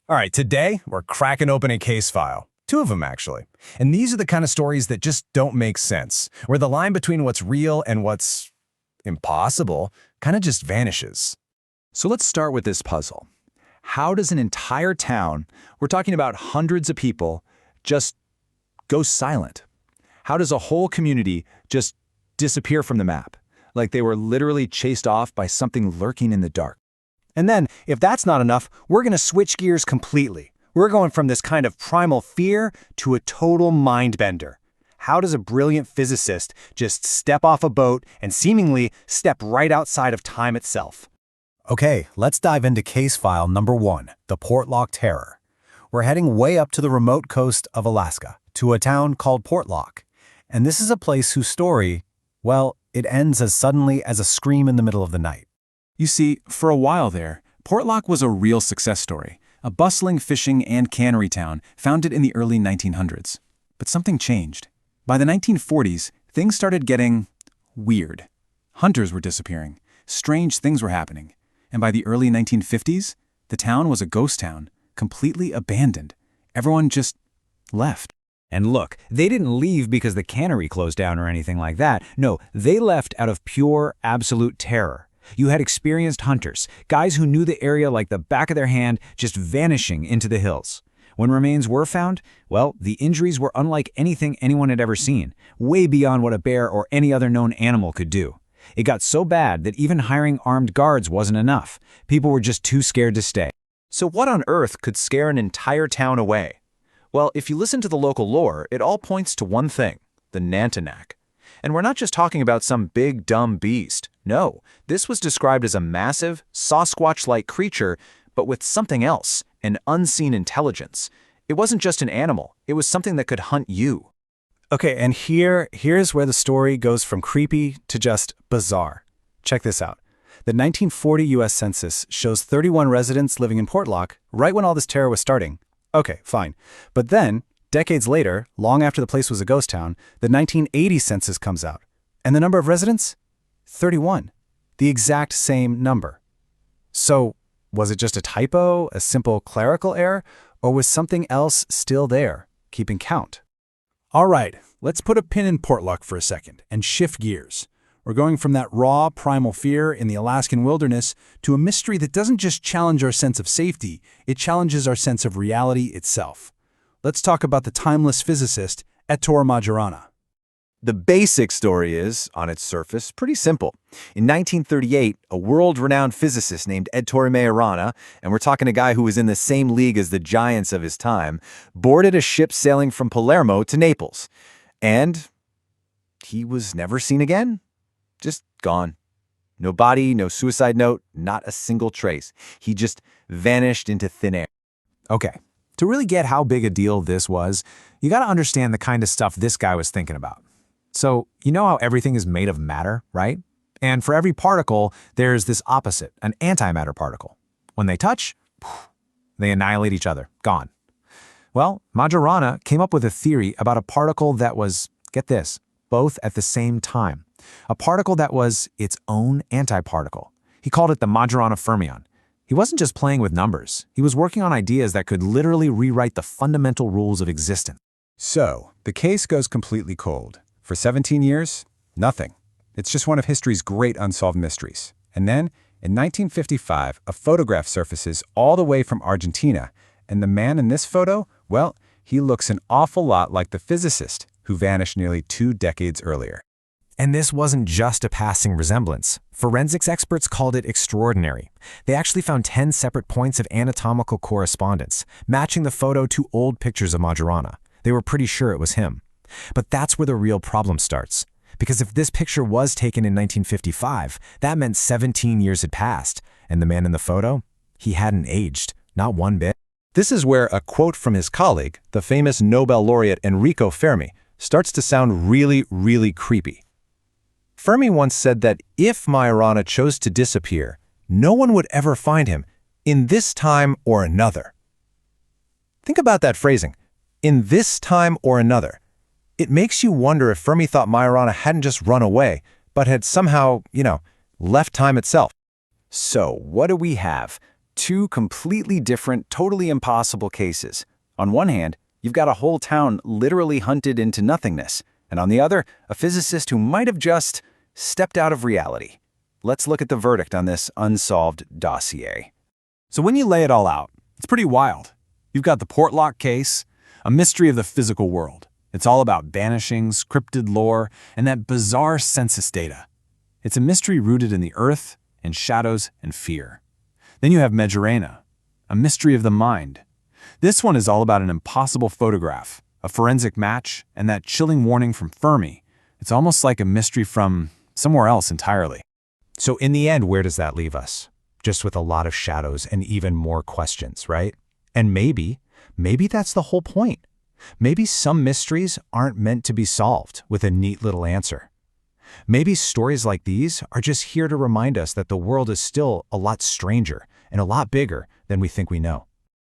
All right, today we're cracking open a case file. Two of them, actually. And these are the kind of stories that just don't make sense, where the line between what's real and what's impossible kind of just vanishes. So let's start with this puzzle. How does an entire town, we're talking about hundreds of people, just go silent? How does a whole community just disappear from the map? Like they were literally chased off by something lurking in the dark. And then, if that's not enough, we're going to switch gears completely. We're going from this kind of primal fear to a total mind bender. How does a brilliant physicist just step off a boat and seemingly step right outside of time itself? Okay, let's dive into case file number 1, the Portlock Terror. We're heading way up to the remote coast of Alaska, to a town called Portlock. And this is a place whose story, well, it ends as suddenly as a scream in the middle of the night. You see, for a while there, Portlock was a real success story, a bustling fishing and cannery town founded in the early 1900s. But something changed. By the 1940s, things started getting weird. Hunters were disappearing, strange things were happening, and by the early 1950s, the town was a ghost town, completely abandoned. Everyone just left. And look, they didn't leave because the cannery closed down or anything like that. No, they left out of pure, absolute terror. You had experienced hunters, guys who knew the area like the back of their hand, just vanishing into the hills. When remains were found, well, the injuries were unlike anything anyone had ever seen, way beyond what a bear or any other known animal could do. It got so bad that even hiring armed guards wasn't enough. People were just too scared to stay. So what on earth could scare an entire town away? Well, if you listen to the local lore, it all points to one thing, the Nantinac. And we're not just talking about some big, dumb beast. No, this was described as a massive, Sasquatch-like creature, but with something else, an unseen intelligence. It wasn't just an animal, it was something that could hunt you. Okay, and here's where the story goes from creepy to just bizarre. Check this out. The 1940 U.S. Census shows 31 residents living in Portlock right when all this terror was starting. Okay, fine. But then, decades later, long after the place was a ghost town, the 1980 census comes out. And the number of residents? 31. The exact same number. So, was it just a typo, a simple clerical error, or was something else still there, keeping count? All right, let's put a pin in Portlock for a second and shift gears. We're going from that raw, primal fear in the Alaskan wilderness to a mystery that doesn't just challenge our sense of safety, it challenges our sense of reality itself. Let's talk about the timeless physicist, Ettore Majorana. The basic story is, on its surface, pretty simple. In 1938, a world-renowned physicist named Ettore Majorana, and we're talking a guy who was in the same league as the giants of his time, boarded a ship sailing from Palermo to Naples. And he was never seen again. Just gone. No body, no suicide note, not a single trace. He just vanished into thin air. Okay, to really get how big a deal this was, you gotta understand the kind of stuff this guy was thinking about. So, you know how everything is made of matter, right? And for every particle, there's this opposite, an antimatter particle. When they touch, they annihilate each other, gone. Well, Majorana came up with a theory about a particle that was, get this, both at the same time. A particle that was its own antiparticle. He called it the Majorana fermion. He wasn't just playing with numbers. He was working on ideas that could literally rewrite the fundamental rules of existence. So, the case goes completely cold. For 17 years, nothing. It's just one of history's great unsolved mysteries. And then, in 1955, a photograph surfaces all the way from Argentina, and the man in this photo, well, he looks an awful lot like the physicist who vanished nearly 2 decades earlier. And this wasn't just a passing resemblance. Forensics experts called it extraordinary. They actually found 10 separate points of anatomical correspondence, matching the photo to old pictures of Majorana. They were pretty sure it was him. But that's where the real problem starts. Because if this picture was taken in 1955, that meant 17 years had passed, and the man in the photo, he hadn't aged, not one bit. This is where a quote from his colleague, the famous Nobel laureate Enrico Fermi, starts to sound really, really creepy. Fermi once said that if Majorana chose to disappear, no one would ever find him, in this time or another. Think about that phrasing, in this time or another. It makes you wonder if Fermi thought Majorana hadn't just run away, but had somehow, left time itself. So, what do we have? Two completely different, totally impossible cases. On one hand, you've got a whole town literally hunted into nothingness, and on the other, a physicist who might have just stepped out of reality. Let's look at the verdict on this unsolved dossier. So when you lay it all out, it's pretty wild. You've got the Portlock case, a mystery of the physical world. It's all about vanishings, cryptid lore, and that bizarre census data. It's a mystery rooted in the earth, in shadows, and fear. Then you have Majorana, a mystery of the mind. This one is all about an impossible photograph, a forensic match, and that chilling warning from Fermi. It's almost like a mystery from somewhere else entirely. So in the end, where does that leave us? Just with a lot of shadows and even more questions, right? And maybe that's the whole point. Maybe some mysteries aren't meant to be solved with a neat little answer. Maybe stories like these are just here to remind us that the world is still a lot stranger and a lot bigger than we think we know.